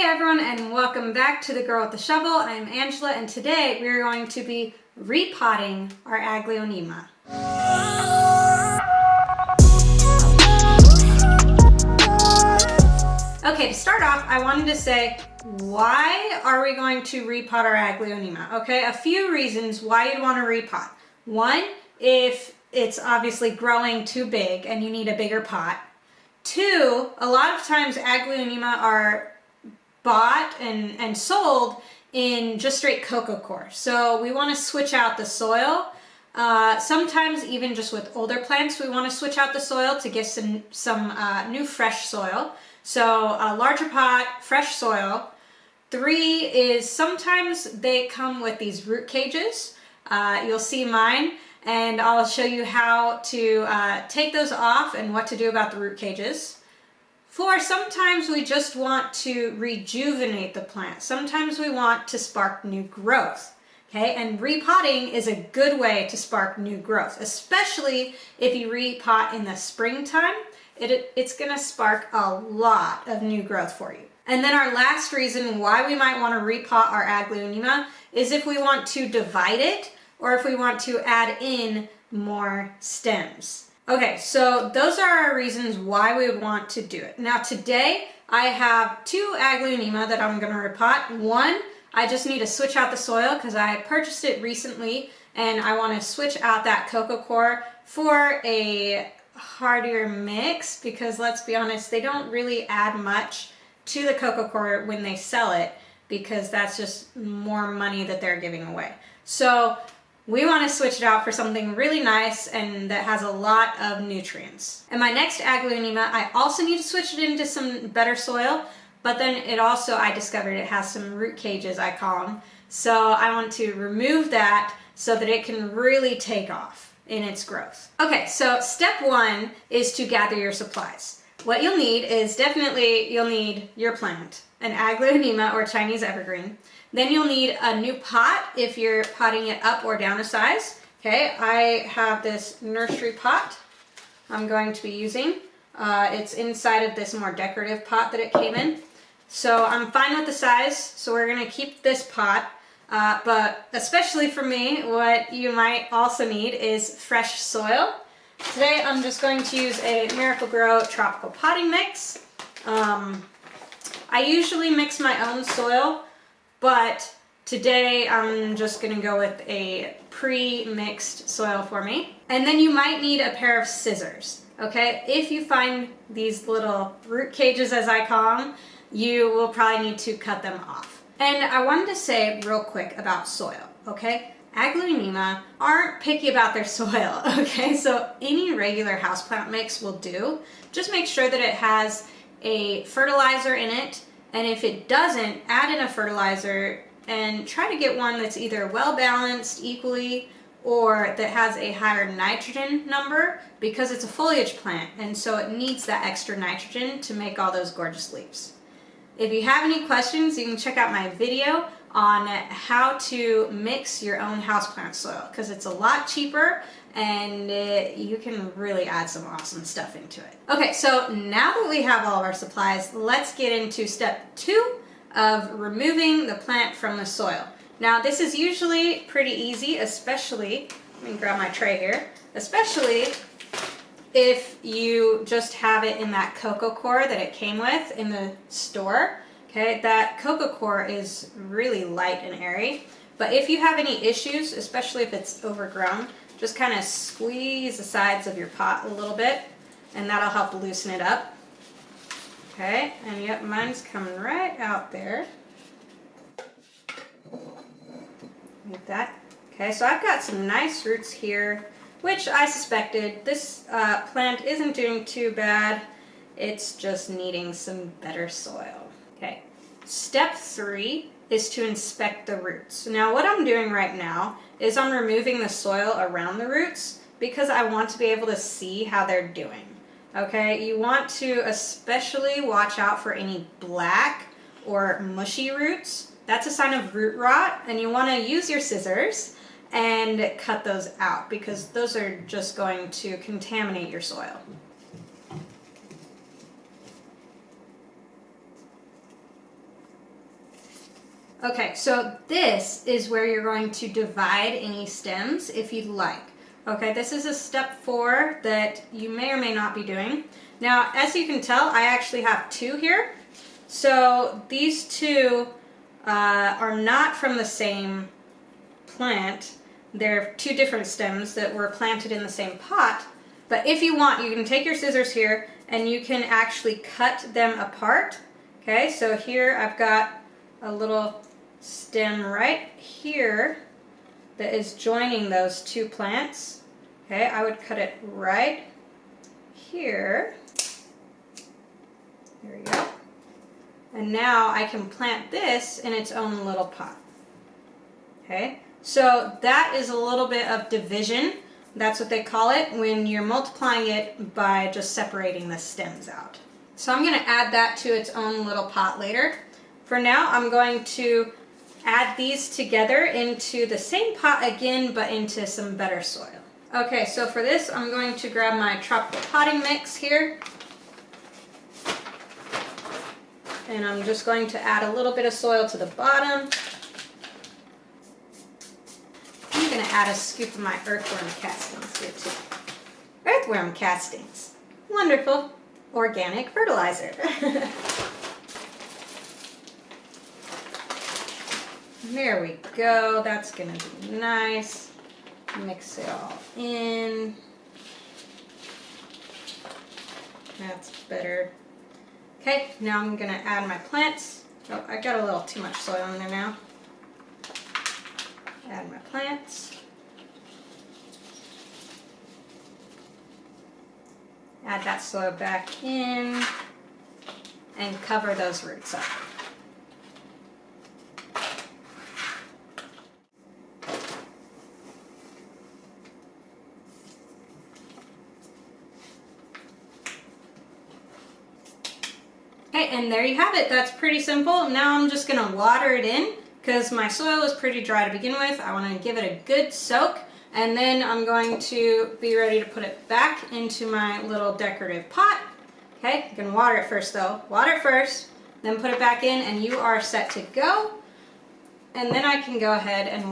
everyone, and welcome back to The Girl with the Shovel. I'm Angela, and today we're going to be repotting our aglaonema. Okay, to start off, I wanted to say, why are we going to repot our aglaonema? Okay, a few reasons why you'd want to repot. One, if it's obviously growing too big and you need a bigger pot. Two, a lot of times aglaonema are bought and sold in just straight coco coir. So we want to switch out the soil. Sometimes even just with older plants, we want to switch out the soil to get some new fresh soil. So a larger pot, fresh soil. Three is sometimes they come with these root cages. You'll see mine, and I'll show you how to take those off and what to do about the root cages. Four, sometimes we just want to rejuvenate the plant. Sometimes we want to spark new growth. Okay, and repotting is a good way to spark new growth, especially if you repot in the springtime. It's gonna spark a lot of new growth for you. And then our last reason why we might want to repot our aglaonema is if we want to divide it or if we want to add in more stems. Okay, so those are our reasons why we would want to do it. Now today I have two aglaonema that I'm gonna repot. One, I just need to switch out the soil because I purchased it recently and I want to switch out that coco coir for a hardier mix, because let's be honest, they don't really add much to the coco coir when they sell it, because that's just more money that they're giving away. So we want to switch it out for something really nice and that has a lot of nutrients. And my next aglaonema, I also need to switch it into some better soil, but then it also, I discovered it has some root cages, I call them. So I want to remove that so that it can really take off in its growth. Okay, so step one is to gather your supplies. What you'll need is you'll need your plant, an aglaonema or Chinese Evergreen. Then you'll need a new pot if you're potting it up or down a size. Okay, I have this nursery pot I'm going to be using. It's inside of this more decorative pot that it came in. So I'm fine with the size, so we're gonna keep this pot. But especially for me, what you might also need is fresh soil. Today I'm just going to use a Miracle-Gro tropical potting mix. I usually mix my own soil, but today I'm just gonna go with a pre-mixed soil for me. And then you might need a pair of scissors, okay? If you find these little root cages, as I call them, you will probably need to cut them off. And I wanted to say real quick about soil, okay? Aglaonema aren't picky about their soil, okay? So any regular houseplant mix will do. Just make sure that it has a fertilizer in it, and if it doesn't, add in a fertilizer and try to get one that's either well balanced equally or that has a higher nitrogen number, because it's a foliage plant and so it needs that extra nitrogen to make all those gorgeous leaves. If you have any questions, you can check out my video on how to mix your own houseplant soil, because it's a lot cheaper and you can really add some awesome stuff into it. Okay, so now that we have all of our supplies, let's get into step two of removing the plant from the soil. Now this is usually pretty easy, especially, let me grab my tray here, especially if you just have it in that coco coir that it came with in the store. Okay, that coco coir is really light and airy, but if you have any issues, especially if it's overgrown, just kind of squeeze the sides of your pot a little bit and that'll help loosen it up. Okay, and yep, mine's coming right out there. Like that. Okay, so I've got some nice roots here, which I suspected. This plant isn't doing too bad. It's just needing some better soil. Okay, step three is to inspect the roots. Now what I'm doing right now is I'm removing the soil around the roots because I want to be able to see how they're doing. Okay, you want to especially watch out for any black or mushy roots. That's a sign of root rot, and you want to use your scissors and cut those out because those are just going to contaminate your soil. Okay, so this is where you're going to divide any stems if you'd like. Okay, this is a step 4 that you may or may not be doing. Now, as you can tell, I actually have 2 here. So these 2 are not from the same plant. They're 2 different stems that were planted in the same pot. But if you want, you can take your scissors here and you can actually cut them apart. Okay, so here I've got a little stem right here that is joining those 2 plants. Okay, I would cut it right here. There we go. And now I can plant this in its own little pot. Okay, so that is a little bit of division. That's what they call it when you're multiplying it by just separating the stems out. So I'm going to add that to its own little pot later. For now, I'm going to add these together into the same pot again, but into some better soil. Okay, so for this, I'm going to grab my tropical potting mix here. And I'm just going to add a little bit of soil to the bottom. I'm going to add a scoop of my earthworm castings here too. Earthworm castings. Wonderful organic fertilizer. There we go. That's going to be nice. Mix it all in. That's better. Okay, now I'm going to add my plants. Oh, I got a little too much soil in there now. Add my plants. Add that soil back in and cover those roots up. Okay, and there you have it. That's pretty simple. Now I'm just going to water it in because my soil is pretty dry to begin with. I want to give it a good soak, and then I'm going to be ready to put it back into my little decorative pot. Okay, you can water it first though. Water it first, then put it back in, and you are set to go. And then I can go ahead and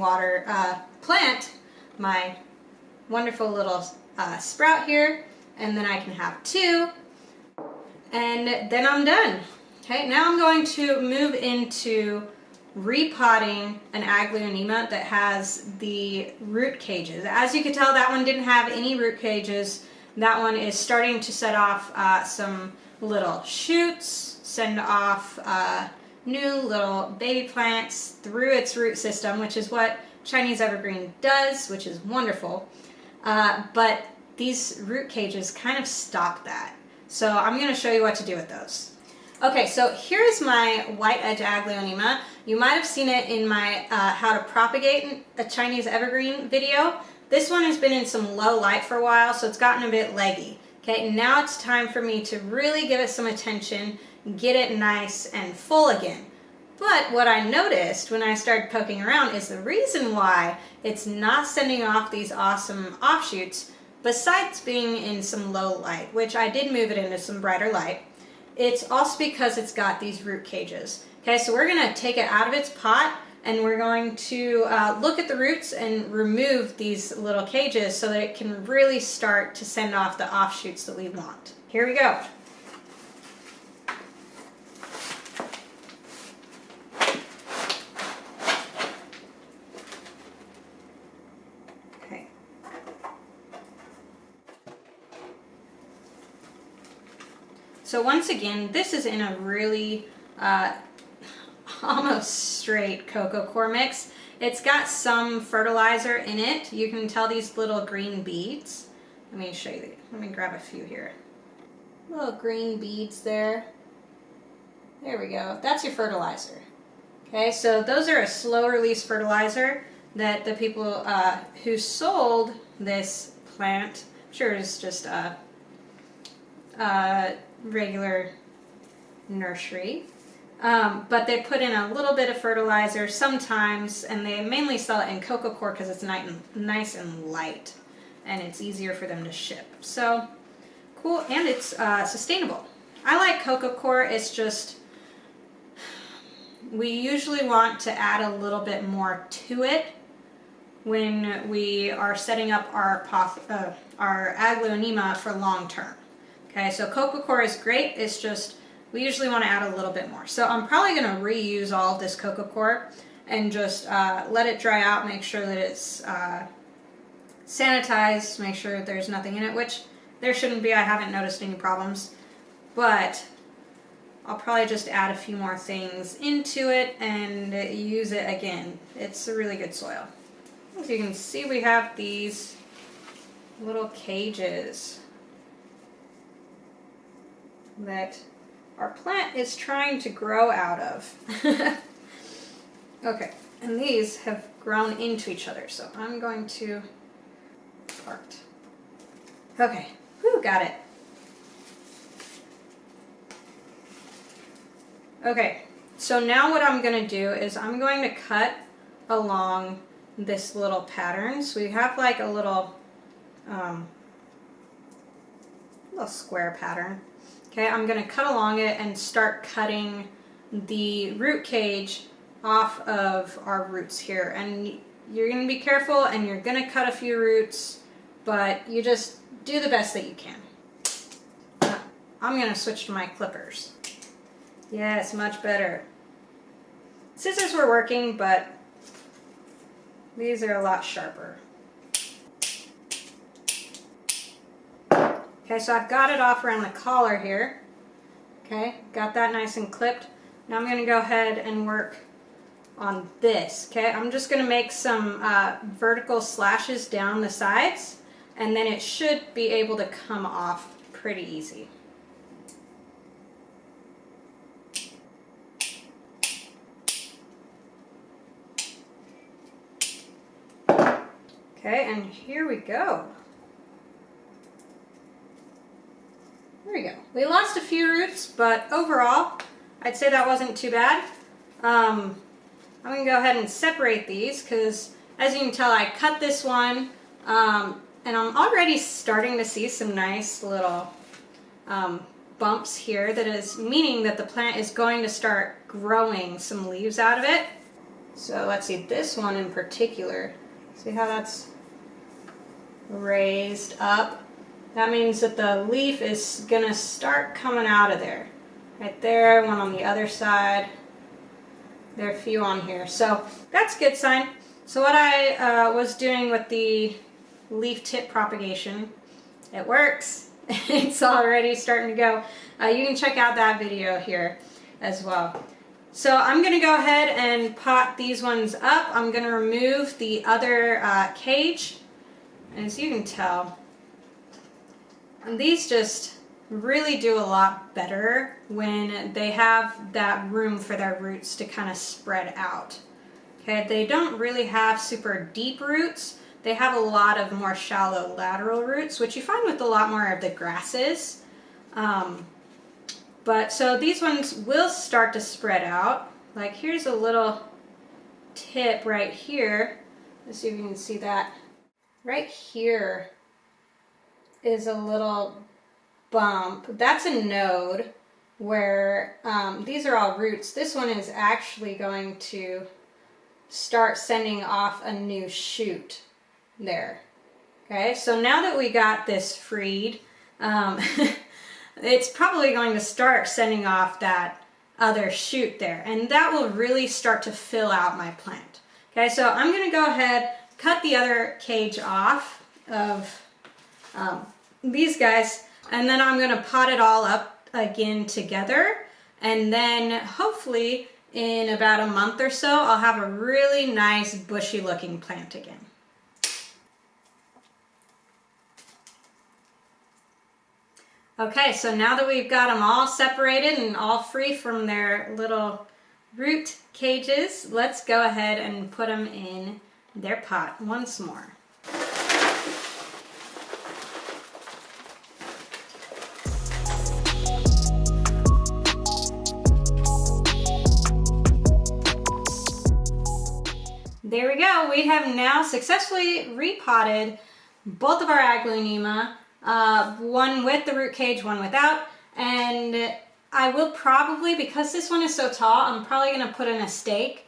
plant my wonderful little sprout here, and then I can have 2. And then I'm done. Okay, now I'm going to move into repotting an aglaonema that has the root cages. As you can tell, that one didn't have any root cages. That one is starting to set off some little shoots, send off new little baby plants through its root system, which is what Chinese Evergreen does, which is wonderful. But these root cages kind of stop that. So I'm going to show you what to do with those. Okay, so here's my white edge aglaonema. You might have seen it in my how to propagate a Chinese Evergreen video. This one has been in some low light for a while, so it's gotten a bit leggy. Okay, now it's time for me to really give it some attention, get it nice and full again. But what I noticed when I started poking around is the reason why it's not sending off these awesome offshoots, besides being in some low light, which I did move it into some brighter light, it's also because it's got these root cages. Okay, so we're going to take it out of its pot and we're going to look at the roots and remove these little cages so that it can really start to send off the offshoots that we want. Here we go. So once again, this is in a really almost straight cocoa coir mix. It's got some fertilizer in it. You can tell these little green beads. Let me show you. Let me grab a few here. Little green beads there. There we go. That's your fertilizer. Okay, so those are a slow release fertilizer that the people who sold this plant, I'm sure it's just a regular nursery, but they put in a little bit of fertilizer sometimes, and they mainly sell it in cocoa coir because it's nice and light and it's easier for them to ship. So cool, and it's sustainable. I like cocoa coir. It's just, we usually want to add a little bit more to it when we are setting up our aglaonema for long term. Okay, so coco coir is great, it's just we usually want to add a little bit more. So I'm probably going to reuse all of this coco coir and just let it dry out, make sure that it's sanitized, make sure that there's nothing in it, which there shouldn't be. I haven't noticed any problems, but I'll probably just add a few more things into it and use it again. It's a really good soil. As you can see, we have these little cages that our plant is trying to grow out of. Okay, and these have grown into each other, so I'm going to part. Okay, whew, got it. Okay, so now what I'm going to do is I'm going to cut along this little pattern. So we have like a little square pattern. Okay, I'm going to cut along it and start cutting the root cage off of our roots here. And you're going to be careful and you're going to cut a few roots, but you just do the best that you can. I'm going to switch to my clippers. Yes, much better. Scissors were working, but these are a lot sharper. Okay, so I've got it off around the collar here. Okay, got that nice and clipped. Now I'm going to go ahead and work on this. Okay, I'm just going to make some vertical slashes down the sides, and then it should be able to come off pretty easy. Okay, and here we go. There we go. We lost a few roots, but overall, I'd say that wasn't too bad. I'm going to go ahead and separate these because, as you can tell, I cut this one, and I'm already starting to see some nice little bumps here. That is meaning that the plant is going to start growing some leaves out of it. So let's see, this one in particular. See how that's raised up? That means that the leaf is going to start coming out of there. Right there, one on the other side. There are a few on here. So that's a good sign. So what I was doing with the leaf tip propagation, it works. It's already starting to go. You can check out that video here as well. So I'm going to go ahead and pot these ones up. I'm going to remove the other cage. As you can tell, and these just really do a lot better when they have that room for their roots to kind of spread out. Okay, they don't really have super deep roots. They have a lot of more shallow lateral roots, which you find with a lot more of the grasses. But so these ones will start to spread out. Like here's a little tip right here. Let's see if you can see that. Right here is a little bump. That's a node where these are all roots. This one is actually going to start sending off a new shoot there. Okay, so now that we got this freed, it's probably going to start sending off that other shoot there, and that will really start to fill out my plant. Okay, so I'm going to go ahead, cut the other cage off of these guys, and then I'm going to pot it all up again together, and then hopefully in about a month or so I'll have a really nice bushy looking plant again. Okay, so now that we've got them all separated and all free from their little root cages, let's go ahead and put them in their pot once more. There we go. We have now successfully repotted both of our aglaonema, one with the root cage, one without, and I will probably, because this one is so tall, I'm probably going to put in a stake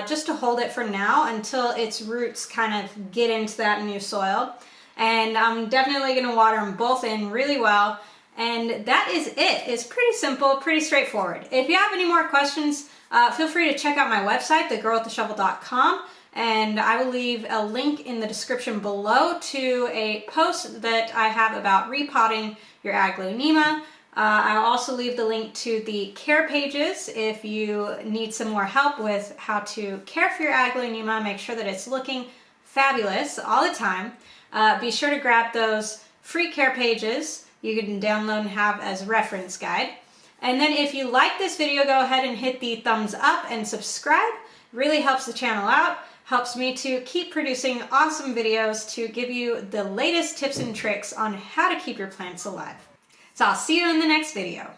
just to hold it for now until its roots kind of get into that new soil. And I'm definitely going to water them both in really well. And that is it. It's pretty simple, pretty straightforward. If you have any more questions, feel free to check out my website, thegirlwiththeshovel.com. And I will leave a link in the description below to a post that I have about repotting your aglaonema. I'll also leave the link to the care pages if you need some more help with how to care for your aglaonema, make sure that it's looking fabulous all the time. Be sure to grab those free care pages you can download and have as a reference guide. And then if you like this video, go ahead and hit the thumbs up and subscribe. It really helps the channel out, helps me to keep producing awesome videos to give you the latest tips and tricks on how to keep your plants alive. So I'll see you in the next video.